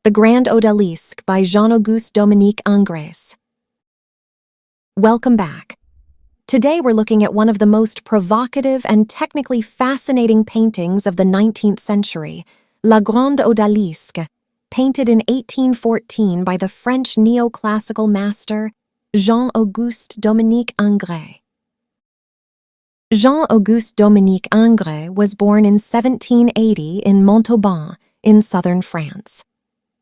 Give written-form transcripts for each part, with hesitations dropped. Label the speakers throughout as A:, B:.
A: The Grande Odalisque by Jean-Auguste-Dominique Ingres. Welcome back. Today we're looking at one of the most provocative and technically fascinating paintings of the 19th century, La Grande Odalisque, painted in 1814 by the French Neoclassical master Jean-Auguste-Dominique Ingres. Jean-Auguste-Dominique Ingres was born in 1780 in Montauban, in southern France.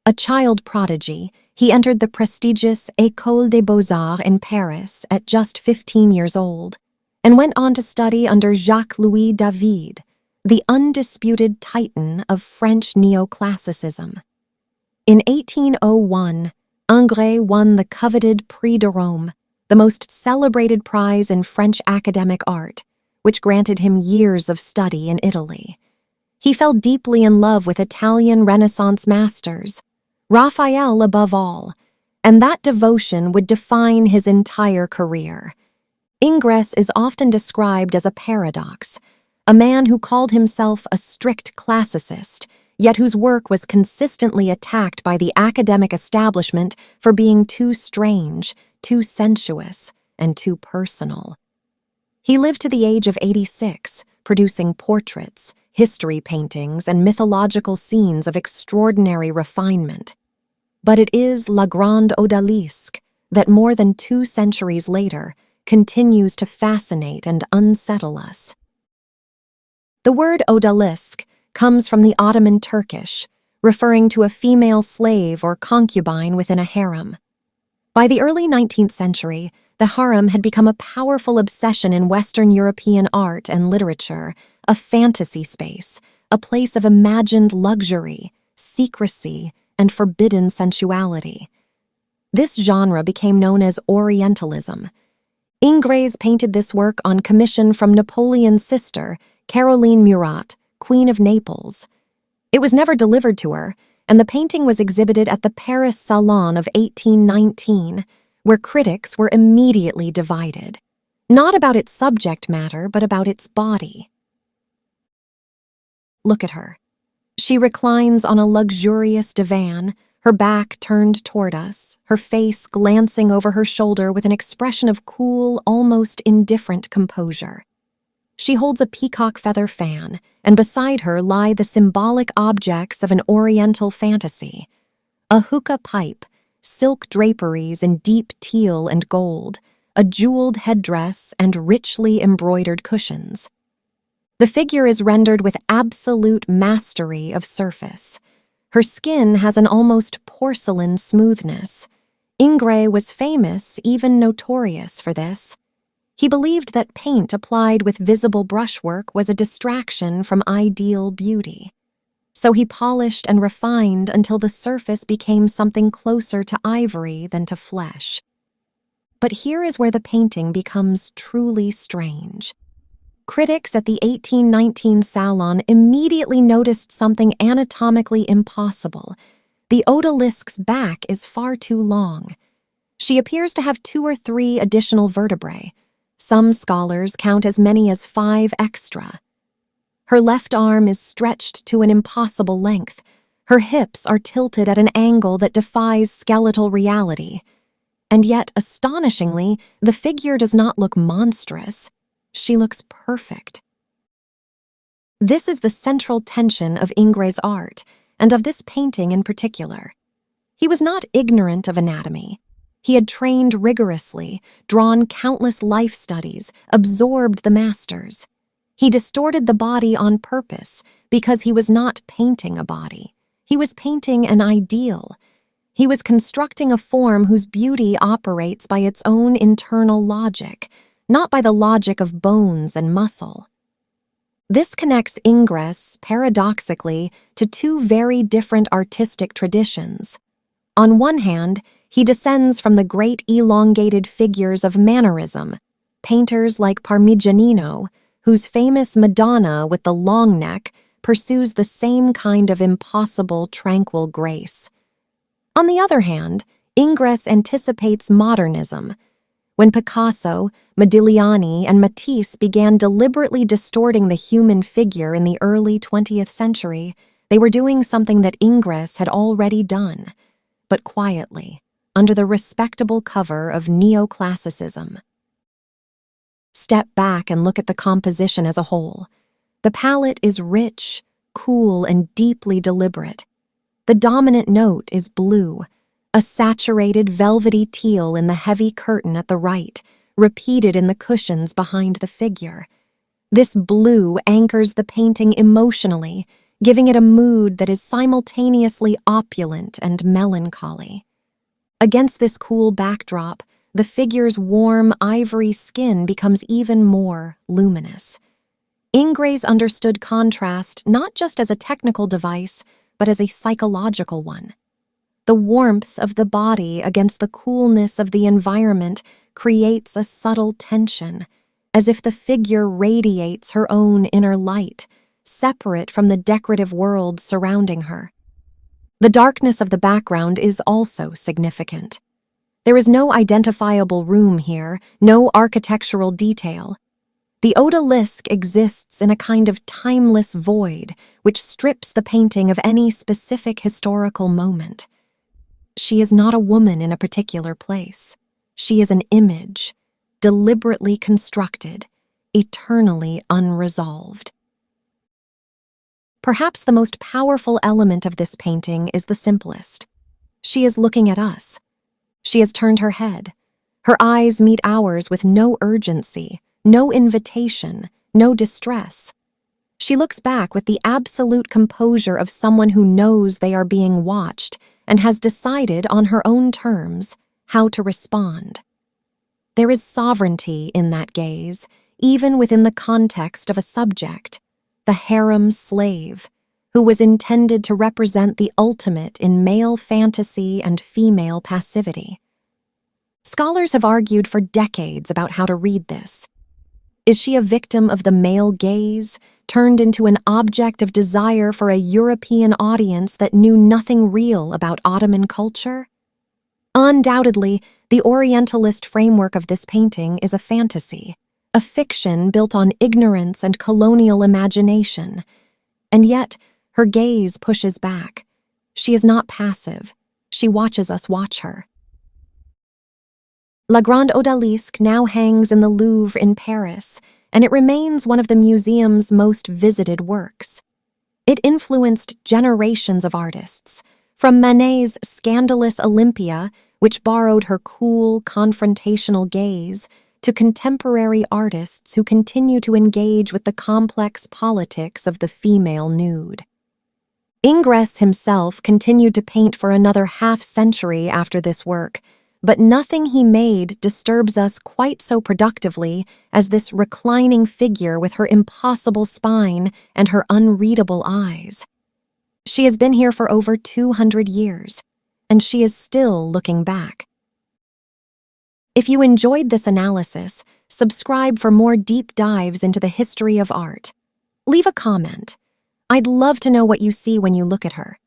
A: A child prodigy, he entered the prestigious École des Beaux-Arts in Paris at just 15 years old, and went on to study under Jacques-Louis David, the undisputed titan of French Neoclassicism. In 1801, Ingres won the coveted Prix de Rome, the most celebrated prize in French academic art, which granted him years of study in Italy. He fell deeply in love with Italian Renaissance masters, Raphael above all, and that devotion would define his entire career. Ingres is often described as a paradox, a man who called himself a strict classicist, yet whose work was consistently attacked by the academic establishment for being too strange, too sensuous, and too personal. He lived to the age of 86, producing portraits, history paintings, and mythological scenes of extraordinary refinement. But it is La Grande Odalisque that more than 2 centuries later continues to fascinate and unsettle us. The word odalisque comes from the Ottoman Turkish, referring to a female slave or concubine within a harem. By the early 19th century, the harem had become a powerful obsession in Western European art and literature, a fantasy space, a place of imagined luxury, secrecy, and forbidden sensuality. This genre became known as Orientalism. Ingres painted this work on commission from Napoleon's sister, Caroline Murat, Queen of Naples. It was never delivered to her, and the painting was exhibited at the Paris Salon of 1819, where critics were immediately divided, not about its subject matter, but about its body. Look at her. She reclines on a luxurious divan, her back turned toward us, her face glancing over her shoulder with an expression of cool, almost indifferent composure. She holds a peacock feather fan, and beside her lie the symbolic objects of an Oriental fantasy: a hookah pipe, silk draperies in deep teal and gold, a jeweled headdress, and richly embroidered cushions. The figure is rendered with absolute mastery of surface. Her skin has an almost porcelain smoothness. Ingres was famous, even notorious for this. He believed that paint applied with visible brushwork was a distraction from ideal beauty. So he polished and refined until the surface became something closer to ivory than to flesh. But here is where the painting becomes truly strange. Critics at the 1819 Salon immediately noticed something anatomically impossible. The odalisque's back is far too long. She appears to have 2 or 3 additional vertebrae. Some scholars count as many as 5 extra. Her left arm is stretched to an impossible length. Her hips are tilted at an angle that defies skeletal reality. And yet, astonishingly, the figure does not look monstrous. She looks perfect. This is the central tension of Ingres' art, and of this painting in particular. He was not ignorant of anatomy. He had trained rigorously, drawn countless life studies, absorbed the masters. He distorted the body on purpose because he was not painting a body. He was painting an ideal. He was constructing a form whose beauty operates by its own internal logic, not by the logic of bones and muscle. This connects Ingres, paradoxically, to 2 very different artistic traditions. On one hand, he descends from the great elongated figures of mannerism, painters like Parmigianino, whose famous Madonna with the long neck pursues the same kind of impossible, tranquil grace. On the other hand, Ingres anticipates modernism. When Picasso, Modigliani, and Matisse began deliberately distorting the human figure in the early 20th century, They were doing something that Ingres had already done, but quietly, under the respectable cover of Neoclassicism. Step back and look at the composition as a whole. The palette is rich, cool, and deeply deliberate. The dominant note is blue, a saturated velvety teal in the heavy curtain at the right, repeated in the cushions behind the figure. This blue anchors the painting emotionally, giving it a mood that is simultaneously opulent and melancholy. Against this cool backdrop, the figure's warm ivory skin becomes even more luminous. Ingres understood contrast not just as a technical device, but as a psychological one. The warmth of the body against the coolness of the environment creates a subtle tension, as if the figure radiates her own inner light, separate from the decorative world surrounding her. The darkness of the background is also significant. There is no identifiable room here, no architectural detail. The Odalisque exists in a kind of timeless void, which strips the painting of any specific historical moment. She is not a woman in a particular place. She is an image, deliberately constructed, eternally unresolved. Perhaps the most powerful element of this painting is the simplest. She is looking at us. She has turned her head. Her eyes meet ours with no urgency, no invitation, no distress. She looks back with the absolute composure of someone who knows they are being watched and has decided on her own terms how to respond. There is sovereignty in that gaze, even within the context of a subject, the harem slave, who was intended to represent the ultimate in male fantasy and female passivity. Scholars have argued for decades about how to read this. Is she a victim of the male gaze, turned into an object of desire for a European audience that knew nothing real about Ottoman culture? Undoubtedly, the Orientalist framework of this painting is a fantasy, a fiction built on ignorance and colonial imagination. And yet, her gaze pushes back. She is not passive. She watches us watch her. La Grande Odalisque now hangs in the Louvre in Paris, and it remains one of the museum's most visited works. It influenced generations of artists, from Manet's scandalous Olympia, which borrowed her cool, confrontational gaze, to contemporary artists who continue to engage with the complex politics of the female nude. Ingres himself continued to paint for another half-century after this work, but nothing he made disturbs us quite so productively as this reclining figure with her impossible spine and her unreadable eyes. She has been here for over 200 years, and she is still looking back. If you enjoyed this analysis, subscribe for more deep dives into the history of art. Leave a comment. I'd love to know what you see when you look at her.